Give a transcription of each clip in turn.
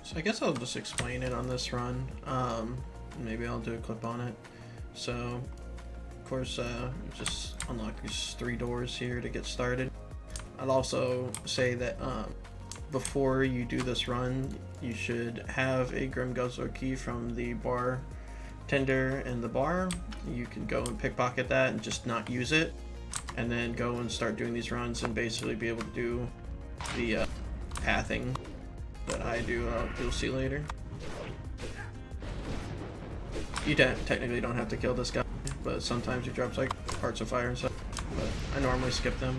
So I guess I'll just explain it on this run. Maybe I'll do a clip on it. So, of course, just unlock these 3 doors here to get started. I'd also say that before you do this run, you should have a Grim Guzzler key from the bartender in the bar. You can go and pickpocket that and just not use it, and then go and start doing these runs and basically be able to do the pathing that I do. You'll see later. You technically don't have to kill this guy, but sometimes he drops like Hearts of Fire and stuff. But I normally skip them.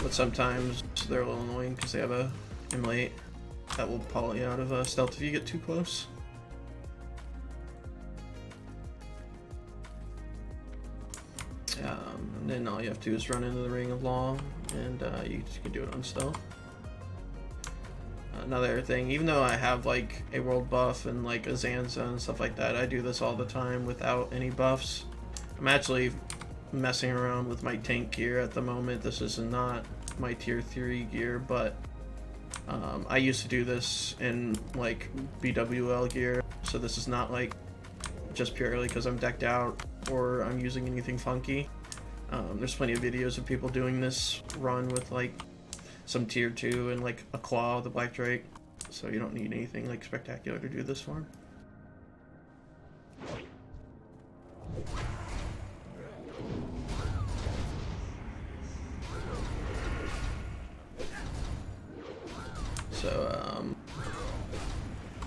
But sometimes they're a little annoying because they have a immolate that will pull you out of stealth if you get too close. And then all you have to do is run into the Ring of Law, and you can do it on stealth. Another thing, even though I have like a world buff and like a Zanza and stuff like that, I do this all the time without any buffs. I'm actually messing around with my tank gear at the moment. This is not my tier 3 gear, but I used to do this in like BWL gear, so this is not like just purely because I'm decked out or I'm using anything funky. There's plenty of videos of people doing this run with like some tier 2 and like a claw of the Black Drake, so you don't need anything like spectacular to do this for. So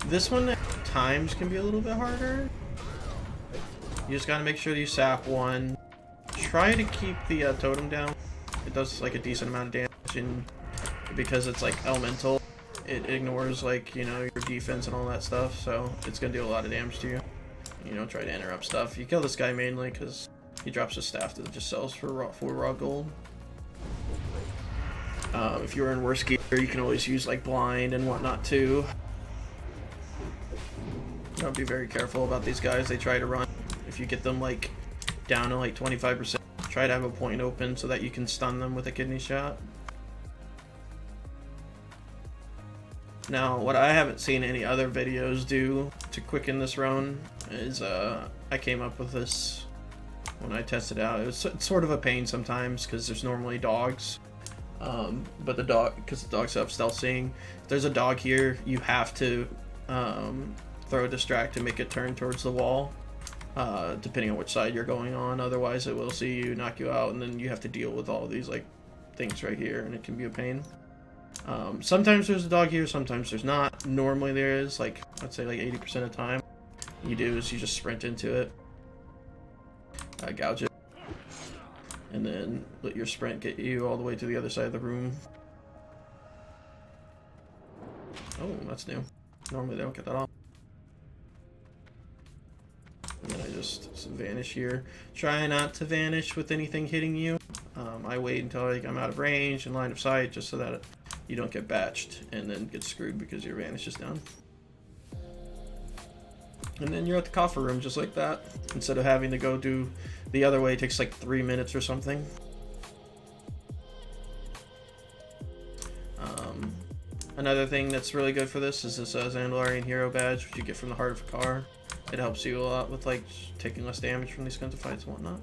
this one at times can be a little bit harder. You just gotta make sure you sap one. Try to keep the totem down. It does like a decent amount of damage, and because it's like elemental, it ignores like, you know, your defense and all that stuff, so it's gonna do a lot of damage to you. You know, try to interrupt stuff. You kill this guy mainly because he drops a staff that just sells for raw gold. If you're in worse gear, you can always use like blind and whatnot too. You know, be very careful about these guys. They try to run. If you get them like down to like 25%, try to have a point open so that you can stun them with a kidney shot. Now, what I haven't seen any other videos do to quicken this run is I came up with this when I tested it out. It's sort of a pain sometimes because there's normally dogs. But because the dogs have stealth seeing, if there's a dog here, you have to throw a distract to make it turn towards the wall, depending on which side you're going on. Otherwise it will see you, knock you out, and then you have to deal with all of these like things right here, and it can be a pain. Sometimes there's a dog here, sometimes there's not. Normally there is, like I'd say like 80% of the time. You do is you just sprint into it, gouge it, and then let your sprint get you all the way to the other side of the room. Oh, that's new. Normally they don't get that off. And then I just vanish here. Try not to vanish with anything hitting you. I wait until I'm out of range and line of sight, just so that you don't get batched and then get screwed because your vanish is down. And then you're at the coffer room just like that. Instead of having to go do the other way, it takes like 3 minutes or something. Another thing that's really good for this is this Zandalarian Hero Badge, which you get from the Heart of Fakar. It helps you a lot with like taking less damage from these kinds of fights and whatnot.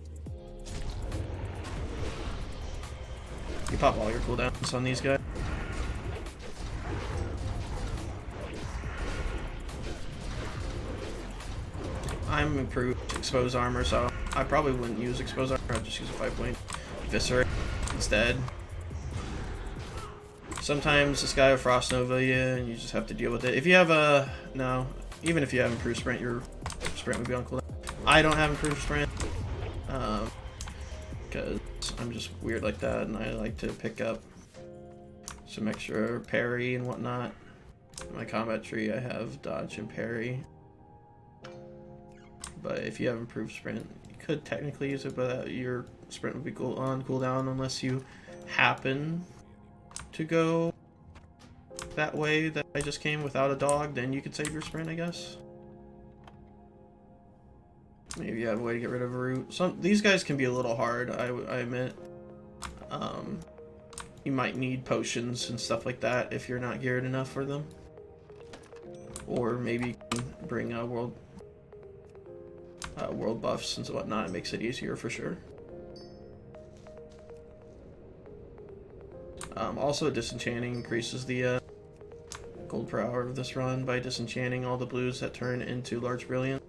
You pop all your cooldowns on these guys. I'm improved exposed armor, so I probably wouldn't use exposed armor. I'd just use a 5-point Viscera instead. Sometimes this guy will Frost Nova you, and you just have to deal with it. If you have a even if you have improved sprint, your sprint would be on cooldown. I don't have improved sprint because I'm just weird like that, and I like to pick up some extra parry and whatnot. In my combat tree, I have dodge and parry. But if you have improved sprint, you could technically use it, but your sprint would be on cooldown unless you happen to go that way that I just came without a dog. Then you could save your sprint, I guess. Maybe you have a way to get rid of a root. These guys can be a little hard, I admit. You might need potions and stuff like that if you're not geared enough for them. or maybe bring world buffs and whatnot. It makes it easier for sure. Also, disenchanting increases the gold per hour of this run by disenchanting all the blues that turn into large brilliance.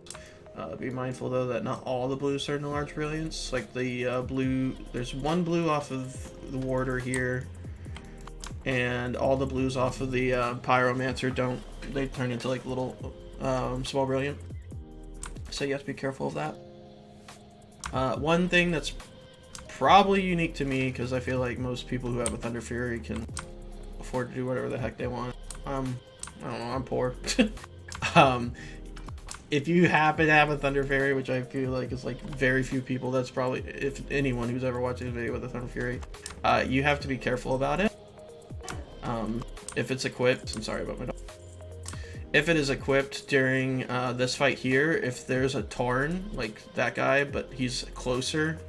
Be mindful though that not all the blues turn into large brilliance. Like the blue, there's one blue off of the warder here, and all the blues off of the pyromancer don't. They turn into like little small brilliant. So you have to be careful of that. One thing that's probably unique to me, because I feel like most people who have a Thunder Fury can afford to do whatever the heck they want. I don't know, I'm poor. If you happen to have a Thunder Fury, which I feel like is like very few people, that's probably, if anyone who's ever watching a video with a Thunder Fury, you have to be careful about it. If it's equipped, I'm sorry about my dog. If it is equipped during this fight here, if there's a Tarn, like that guy, but he's closer,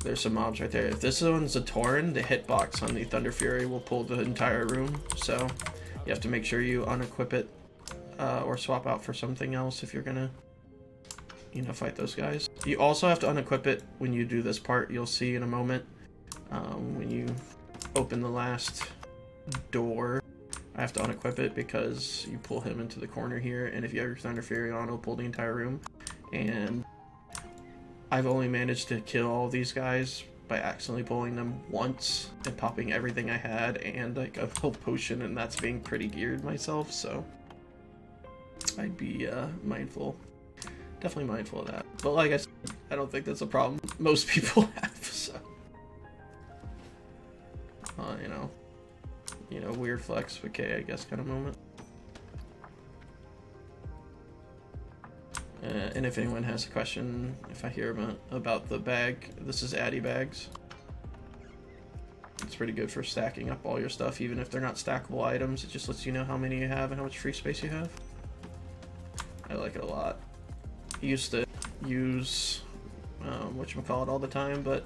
there's some mobs right there. If this one's a Tarn, the hitbox on the Thunder Fury will pull the entire room, so you have to make sure you unequip it or swap out for something else if you're gonna, you know, fight those guys. You also have to unequip it when you do this part. You'll see in a moment when you open the last door. I have to unequip it because you pull him into the corner here, and if you have your Thunder Fury on, it'll pull the entire room. And I've only managed to kill all these guys by accidentally pulling them once and popping everything I had and like a whole potion, and that's being pretty geared myself, so I'd be mindful, definitely mindful of that. But like I said, I don't think that's a problem most people have, so you know, weird flex, okay, I guess, kind of moment. And if anyone has a question, if I hear about the bag, this is Addy bags. It's pretty good for stacking up all your stuff, even if they're not stackable items. It just lets you know how many you have and how much free space you have. I like it a lot. I used to use whatchamacallit all the time, but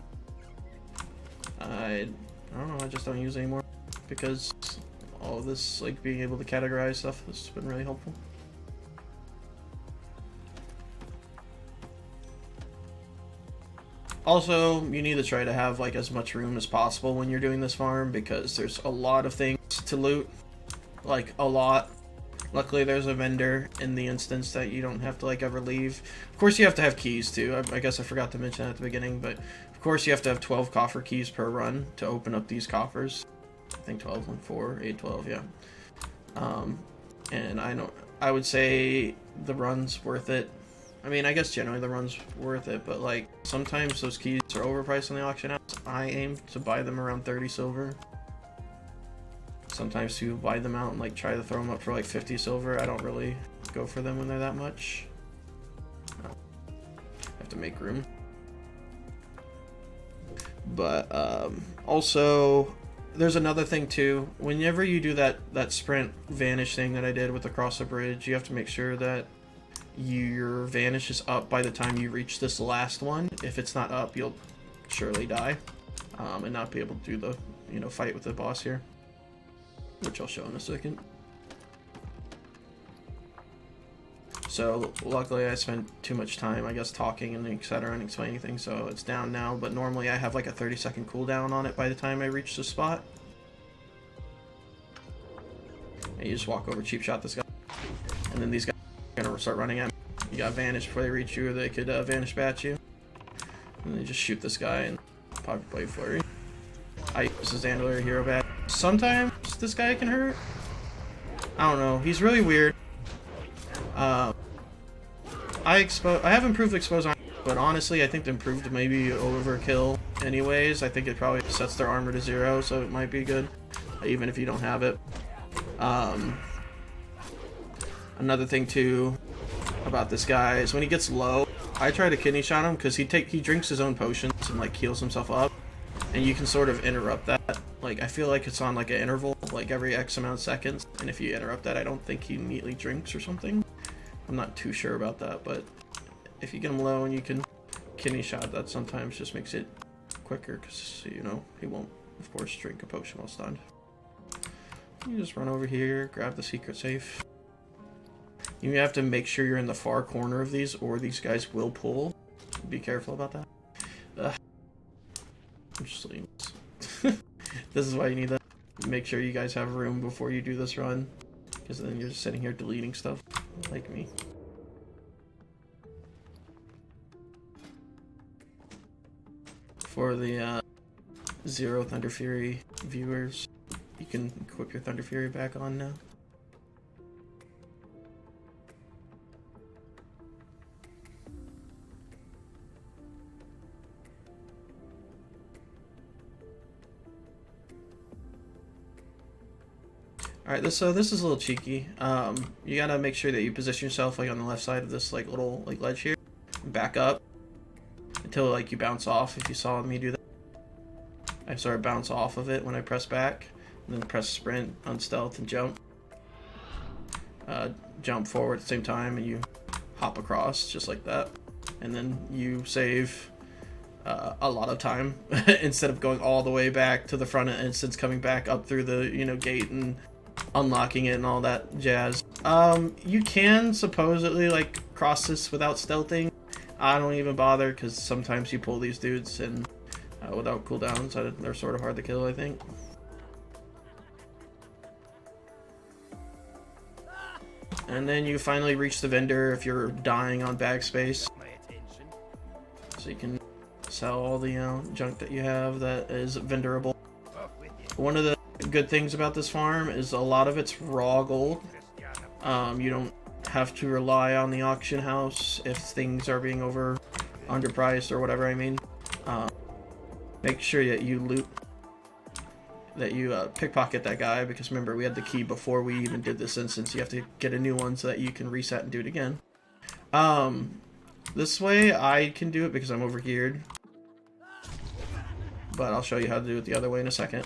I don't know, I just don't use it anymore because all of this, like being able to categorize stuff, has been really helpful. Also, you need to try to have like as much room as possible when you're doing this farm, because there's a lot of things to loot, like a lot. Luckily there's a vendor in the instance that you don't have to like ever leave. Of course you have to have keys too. I guess I forgot to mention that at the beginning, but of course you have to have 12 coffer keys per run to open up these coffers. I think 12, 1, 4, 8, 12, yeah. And I would say the run's worth it. I mean, I guess generally the run's worth it, but like sometimes those keys are overpriced on the auction house. I aim to buy them around 30 silver. Sometimes you buy them out and like try to throw them up for like 50 silver. I don't really go for them when they're that much. I have to make room. But also there's another thing too. Whenever you do that sprint vanish thing that I did with across the bridge, you have to make sure that your vanish is up by the time you reach this last one. If it's not up, you'll surely die and not be able to do the, you know, fight with the boss here, which I'll show in a second. So luckily I spent too much time, I guess, talking and etc. and explaining things, so it's down now, but normally I have like a 30-second cooldown on it by the time I reach the spot. And you just walk over, cheap shot this guy, and then these guys are gonna start running at me. You got vanish before they reach you, or they could vanish bat you. And they just shoot this guy and pop your blade flurry. I use his Andalary hero bat. Sometimes this guy can hurt. I don't know. He's really weird. I have improved expose armor, but honestly, I think the improved maybe overkill. Anyways, I think it probably sets their armor to 0, so it might be good, even if you don't have it. Another thing too about this guy is when he gets low, I try to kidney shot him because he drinks his own potions and like heals himself up, and you can sort of interrupt that. Like I feel like it's on like an interval, like every X amount of seconds, and if you interrupt that, I don't think he immediately drinks or something. I'm not too sure about that, but if you get him low and you can kidney shot, that sometimes just makes it quicker because, you know, he won't, of course, drink a potion while stunned. You just run over here, grab the secret safe. You have to make sure you're in the far corner of these, or these guys will pull. Be careful about that. I'm just leaving this. This is why you need to make sure you guys have room before you do this run, because then you're just sitting here deleting stuff, like me. For the Zero Thunder Fury viewers, you can equip your Thunder Fury back on now. Alright, this is a little cheeky. You gotta make sure that you position yourself like on the left side of this like little like ledge here. Back up until like you bounce off, if you saw me do that. I sort of bounce off of it when I press back, and then press sprint on stealth and jump. Jump forward at the same time, and you hop across just like that. And then you save a lot of time instead of going all the way back to the front of instance, coming back up through the gate and unlocking it and all that jazz. You can supposedly like cross this without stealthing. I don't even bother, because sometimes you pull these dudes and without cooldowns, they're sort of hard to kill, I think. And then you finally reach the vendor if you're dying on bag space, so you can sell all the junk that you have that is vendorable. One of the good things about this farm is a lot of it's raw gold. You don't have to rely on the auction house if things are being underpriced or whatever. I mean, make sure that you pickpocket that guy, because remember, we had the key before we even did this instance. You have to get a new one so that you can reset and do it again. This way I can do it because I'm overgeared, but I'll show you how to do it the other way in a second.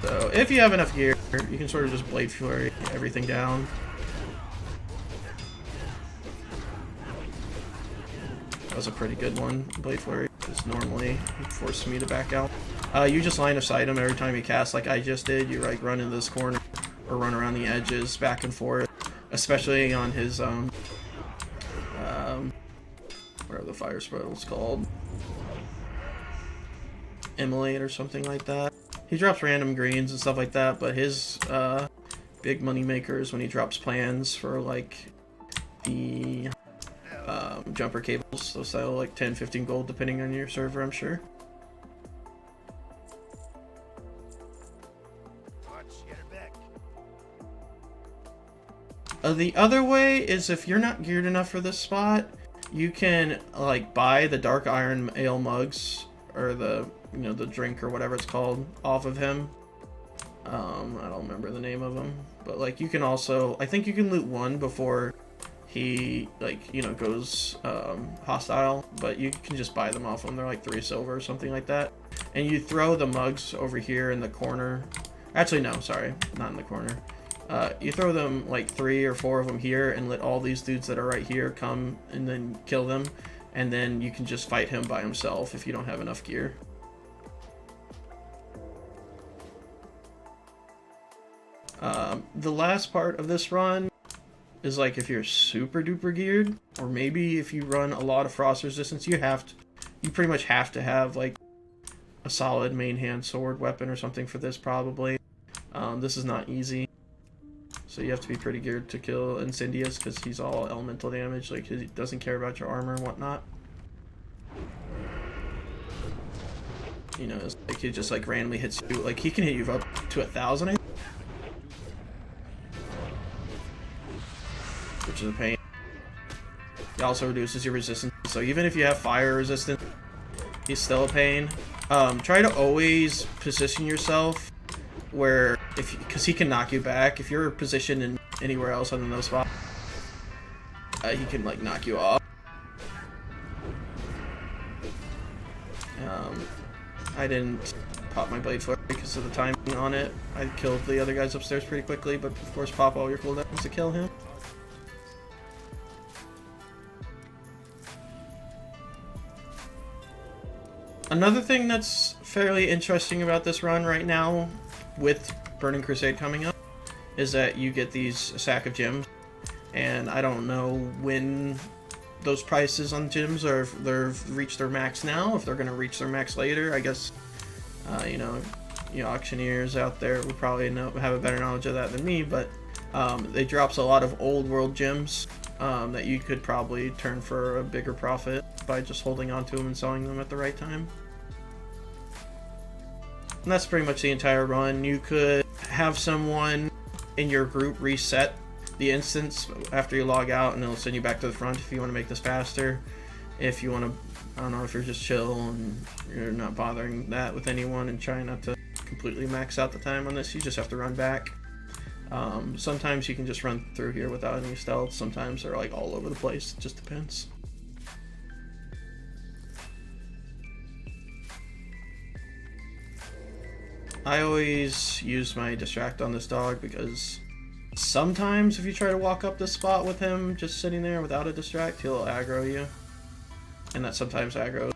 So if you have enough gear, you can sort of just Blade Fury everything down. That was a pretty good one, Blade Flurry, because normally it forces me to back out. You just line of sight him every time you cast, like I just did. You like run into this corner or run around the edges back and forth, especially on his whatever the fire spell is called, Immolate or something like that. He drops random greens and stuff like that, but his big money maker is when he drops plans for like the jumper cables. Those sell like 10-15 gold depending on your server, I'm sure. The other way is, if you're not geared enough for this spot, you can like buy the dark iron ale mugs, or the the drink or whatever it's called, off of him. I don't remember the name of them, but like you can also, I think you can loot one before he like goes hostile, but you can just buy them off him. They're like 3 silver or something like that, and you throw the mugs over here in the corner. Actually, no, sorry, not in the corner. You throw them like 3 or 4 of them here, and let all these dudes that are right here come and then kill them, and then you can just fight him by himself if you don't have enough gear. The last part of this run is like if you're super duper geared, or maybe if you run a lot of frost resistance, you pretty much have to have like a solid main hand sword weapon or something for this probably. This is not easy, so you have to be pretty geared to kill Incendius, because he's all elemental damage. Like, he doesn't care about your armor and whatnot. It's like he just like randomly hits you. Like, he can hit you up to 1,000, I think, which is a pain. He also reduces your resistance, so even if you have fire resistance, he's still a pain. Try to always position yourself where, because he can knock you back. If you're positioned in anywhere else other than those spots, he can like knock you off. I didn't pop my Blade Flurry because of the timing on it. I killed the other guys upstairs pretty quickly, but of course pop all your cooldowns to kill him. Another thing that's fairly interesting about this run right now, with Burning Crusade coming up, is that you get these sack of gems, and I don't know when those prices on gems are, if they've reached their max now, if they're going to reach their max later. I guess, you know, auctioneers out there would probably have a better knowledge of that than me, but they drops a lot of old world gems that you could probably turn for a bigger profit by just holding on to them and selling them at the right time. And that's pretty much the entire run. You could have someone in your group reset the instance after you log out, and it'll send you back to the front if you want to make this faster. If you want to, I don't know, if you're just chill and you're not bothering that with anyone and trying not to completely max out the time on this, you just have to run back. Sometimes you can just run through here without any stealth. Sometimes they're like all over the place. It just depends. I always use my distract on this dog because sometimes if you try to walk up this spot with him just sitting there without a distract, he'll aggro you. And that sometimes aggro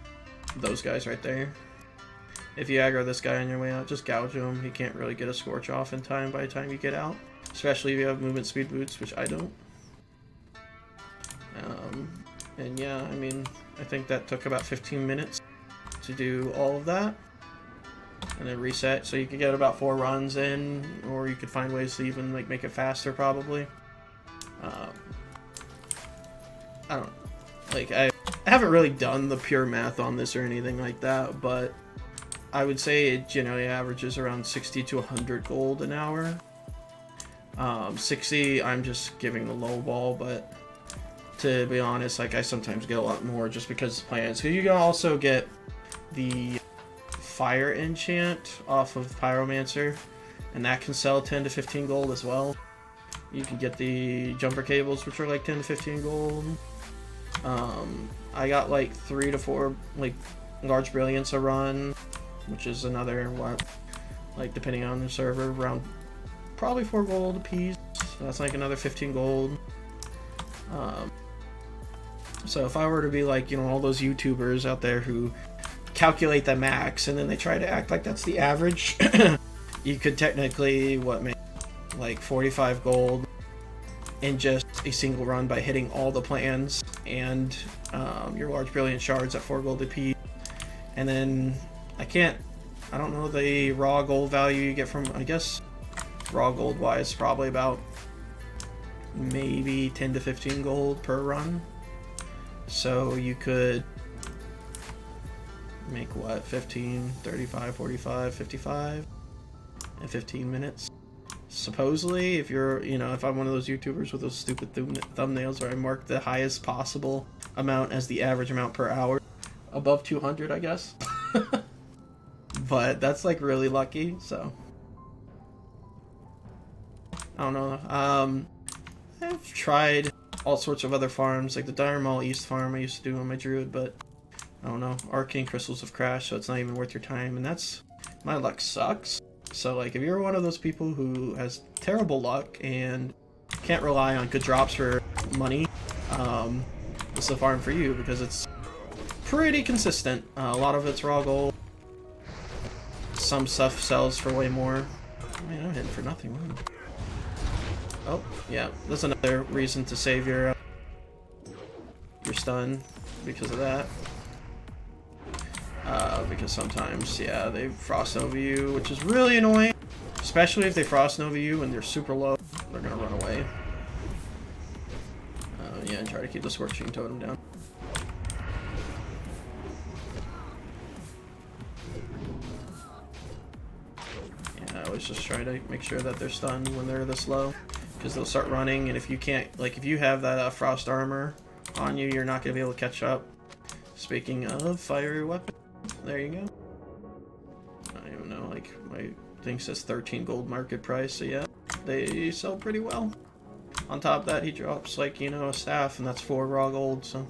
those guys right there. If you aggro this guy on your way out, just gouge him. He can't really get a scorch off in time by the time you get out. Especially if you have movement speed boots, which I don't. And yeah, I mean, I think that took about 15 minutes to do all of that. And then reset, so you could get about 4 runs in, or you could find ways to even like make it faster probably. I don't know. Like, I haven't really done the pure math on this or anything like that, but I would say it generally averages around 60 to 100 gold an hour. 60, I'm just giving the low ball, but to be honest, like, I sometimes get a lot more just because of plans. So you can also get the fire enchant off of Pyromancer, and that can sell 10 to 15 gold as well. You can get the jumper cables, which are like 10 to 15 gold. I got like 3 to 4 like large brilliance a run, which is another, what, like depending on the server, around probably 4 gold a piece. So that's like another 15 gold. So if I were to be like, you know, all those YouTubers out there who calculate the max and then they try to act like that's the average, you could technically make like 45 gold in just a single run by hitting all the plans and your large brilliant shards at 4 gold a piece. And then I don't know the raw gold value you get from, I guess raw gold wise probably about maybe 10 to 15 gold per run. So you could make what, 15, 35, 45, 55 in 15 minutes. Supposedly, if you're, you know, if I'm one of those YouTubers with those stupid thumbnails where I mark the highest possible amount as the average amount per hour, above 200, I guess. But that's like really lucky, so I don't know. I've tried all sorts of other farms, like the Dire Maul East farm I used to do on my druid, but I don't know, arcane crystals have crashed, so it's not even worth your time, and that's, my luck sucks. So like, if you're one of those people who has terrible luck and can't rely on good drops for money, this is a farm for you because it's pretty consistent. A lot of it's raw gold. Some stuff sells for way more. Man, I'm hitting for nothing. Wow. Oh, yeah, that's another reason to save your stun because of that. Because sometimes, yeah, they frost over you, which is really annoying. Especially if they frost over you and they're super low, they're gonna run away. Yeah, and try to keep the Scorching Totem down. Yeah, I always just try to make sure that they're stunned when they're this low, because they'll start running, and if you can't, like, if you have that frost armor on you, you're not gonna be able to catch up. Speaking of fiery weapon, there you go. I don't even know, like, my thing says 13 gold market price, so yeah, they sell pretty well. On top of that, he drops, like, you know, a staff, and that's 4 raw gold, so.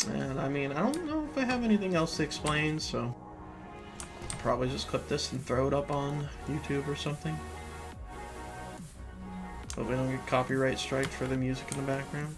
And I mean, I don't know if I have anything else to explain, so probably just clip this and throw it up on YouTube or something. But we don't get copyright striked for the music in the background.